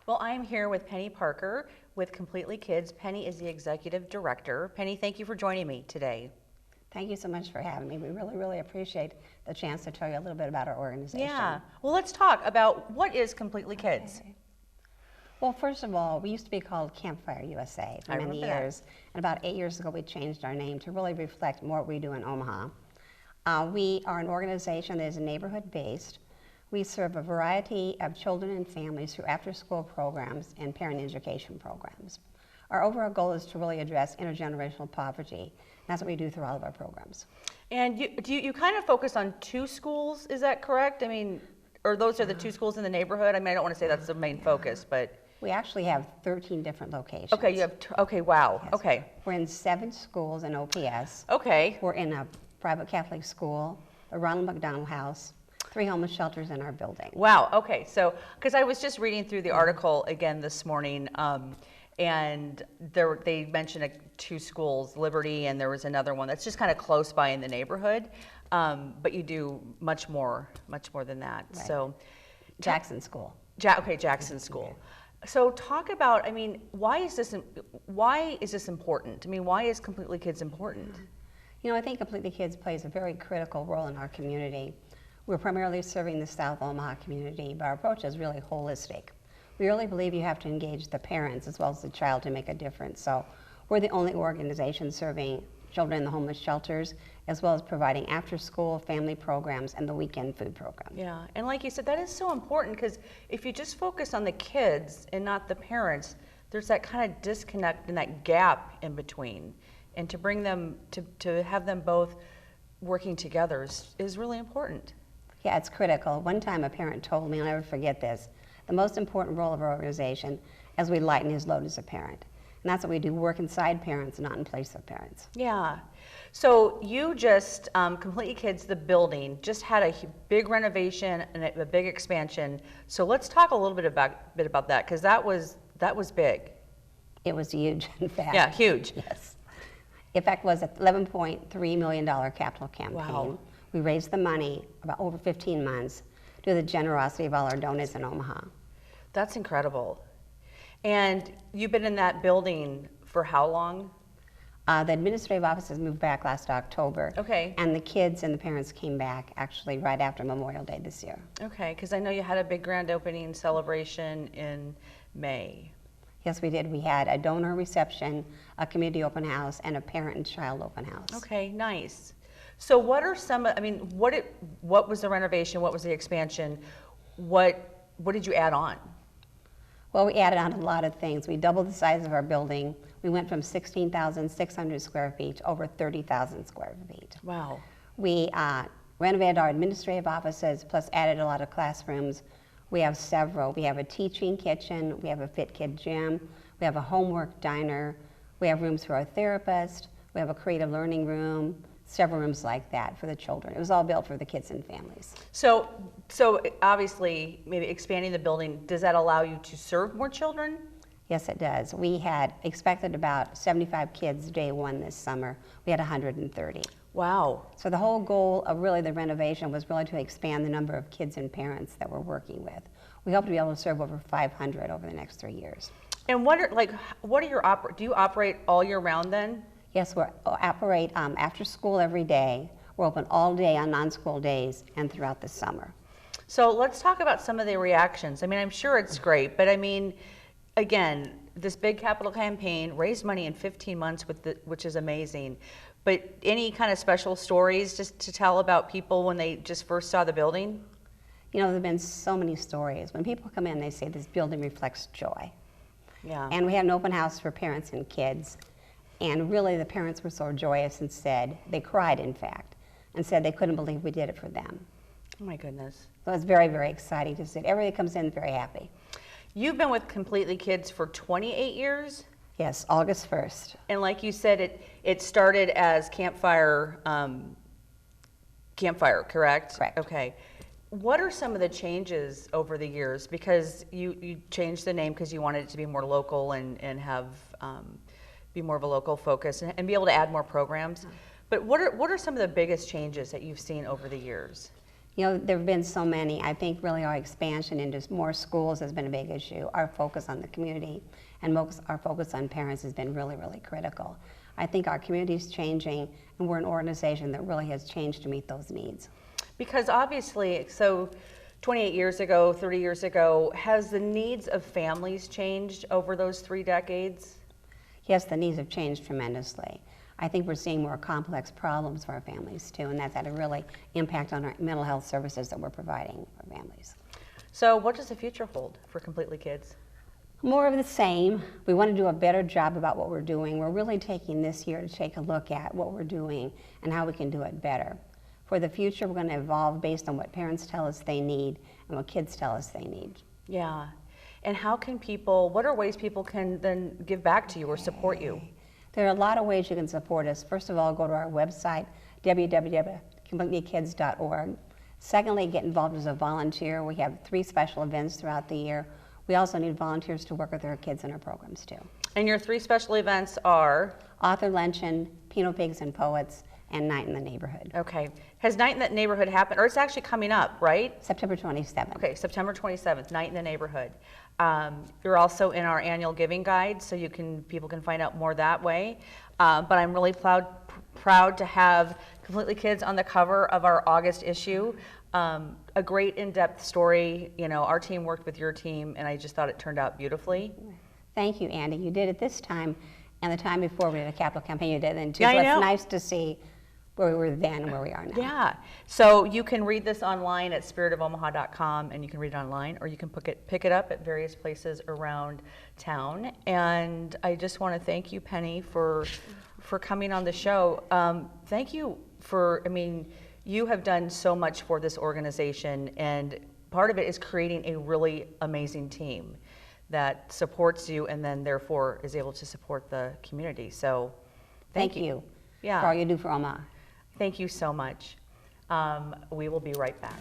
Well, I'm here with Penny Parker with Completely Kids. Penny is the executive director. Penny, thank you for joining me today. Thank you so much for having me. We really appreciate the chance to tell you a little bit about our organization. Yeah. Well, let's talk about what is Completely Kids. Okay. Well, first of all, we used to be called Campfire USA for many years. And about 8 years ago, we changed our name to really reflect more what we do in Omaha. We are an organization that is neighborhood-based. We serve a variety of children and families through after-school programs and parent education programs. Our overall goal is to really address intergenerational poverty. That's what we do through all of our programs. And you kind of focus on 2 schools, is that correct? I mean, or those are the 2 schools in the neighborhood? I mean, I don't want to say that's the main focus, but... We actually have 13 different locations. Okay, you have, okay, wow, Yes. okay. We're in 7 schools in OPS. Okay. We're in a private Catholic school, the Ronald McDonald House, 3 homeless shelters in our building. Wow, okay, so, because I was just reading through the article again this morning, and they mentioned 2 schools, Liberty, and there was another one that's just kind of close by in the neighborhood, but you do much more than that. Right. So, Jackson School. Okay, Jackson School. So talk about, I mean, why is this important? I mean, why is Completely Kids important? You know, I think Completely Kids plays a very critical role in our community. We're primarily serving the South Omaha community, but our approach is really holistic. We really believe you have to engage the parents as well as the child to make a difference. So we're the only organization serving children in the homeless shelters, as well as providing after-school family programs and the weekend food program. Yeah, and like you said, that is so important because if you just focus on the kids and not the parents, there's that kind of disconnect and that gap in between. And to bring them, to have them both working together is really important. Yeah, it's critical. One time a parent told me, I'll never forget this, the most important role of our organization as we lighten his load as a parent. And that's what we do, work inside parents, not in place of parents. Yeah. So you just, Completely Kids, the building, just had a big renovation and a big expansion. So let's talk a little bit about that, because that was big. It was huge, in fact. Yeah, huge. Yes. In fact, it was a $11.3 million capital campaign. Wow. We raised the money about over 15 months due to the generosity of all our donors in Omaha. That's incredible. And you've been in that building for how long? The administrative offices moved back last October. Okay. And the kids and the parents came back actually right after Memorial Day this year. Okay, because I know you had a big grand opening celebration in May. Yes, we did. We had a donor reception, a community open house, and a parent and child open house. Okay, nice. So what are some, I mean, what was the renovation? What was the expansion? What did you add on? Well, we added on a lot of things. We doubled the size of our building. We went from 16,600 square feet to over 30,000 square feet. Wow. We renovated our administrative offices, plus added a lot of classrooms. We have several. We have a teaching kitchen. We have a Fit Kid gym. We have a homework diner. We have rooms for our therapist. We have a creative learning room. Several rooms like that for the children. It was all built for the kids and families. So obviously, maybe expanding the building, does that allow you to serve more children? Yes, it does. We had expected about 75 kids day one this summer. We had 130. Wow. So the whole goal of really the renovation was really to expand the number of kids and parents that we're working with. We hope to be able to serve over 500 over the next 3 years. And what are your do you operate all year round then? Yes, we operate after school every day. We're open all day on non-school days and throughout the summer. So let's talk about some of the reactions. I mean, I'm sure it's great, but I mean, again, this big capital campaign raised money in 15 months, which is amazing. But any kind of special stories just to tell about people when they just first saw the building? You know, there have been so many stories. When people come in, they say this building reflects joy. Yeah. And we had an open house for parents and kids. And really, the parents were so joyous and said, they cried, in fact, and said they couldn't believe we did it for them. Oh my goodness. So it was very, very exciting to see. Everybody that comes in very happy. You've been with Completely Kids for 28 years? Yes, August 1st. And like you said, it started as Campfire, correct? Correct. Okay. What are some of the changes over the years? Because you changed the name because you wanted it to be more local and have be more of a local focus and be able to add more programs. But what are some of the biggest changes that you've seen over the years? You know, there have been so many. I think really our expansion into more schools has been a big issue. Our focus on the community and our focus on parents has been really, really critical. I think our community is changing, and we're an organization that really has changed to meet those needs. Because obviously, so 28 years ago, 30 years ago, has the needs of families changed over those 3 decades? Yes, the needs have changed tremendously. I think we're seeing more complex problems for our families too, and that's had a really impact on our mental health services that we're providing for families. So what does the future hold for Completely Kids? More of the same. We want to do a better job about what we're doing. We're really taking this year to take a look at what we're doing and how we can do it better. For the future, we're going to evolve based on what parents tell us they need and what kids tell us they need. Yeah. And how can people, what are ways people can then give back to you or support you? There are a lot of ways you can support us. First of all, go to our website, www.completelykids.org. Secondly, get involved as a volunteer. We have 3 special events throughout the year. We also need volunteers to work with our kids in our programs too. And your 3 special events are? Author Luncheon, Pinot Pigs and Poets, and Night in the Neighborhood. Okay. Has Night in the Neighborhood happened, or it's actually coming up, right? September 27th. Okay, September 27th, Night in the Neighborhood. You're also in our annual giving guide, so people can find out more that way. But I'm really proud to have Completely Kids on the cover of our August issue. A great in-depth story. You know, our team worked with your team, and I just thought it turned out beautifully. Thank you, Andy. You did it this time, and the time before we did a capital campaign, you did it then too. Yeah, so I know. It's nice to see where we were then and where we are now. Yeah. So you can read this online at spiritofomaha.com, and you can read it online, or you can pick it up at various places around town. And I just want to thank you, Penny, for coming on the show. Thank you for, I mean, you have done so much for this organization, and part of it is creating a really amazing team that supports you and then therefore is able to support the community. So thank you. Yeah. For all you do for Omaha. Thank you so much. We will be right back.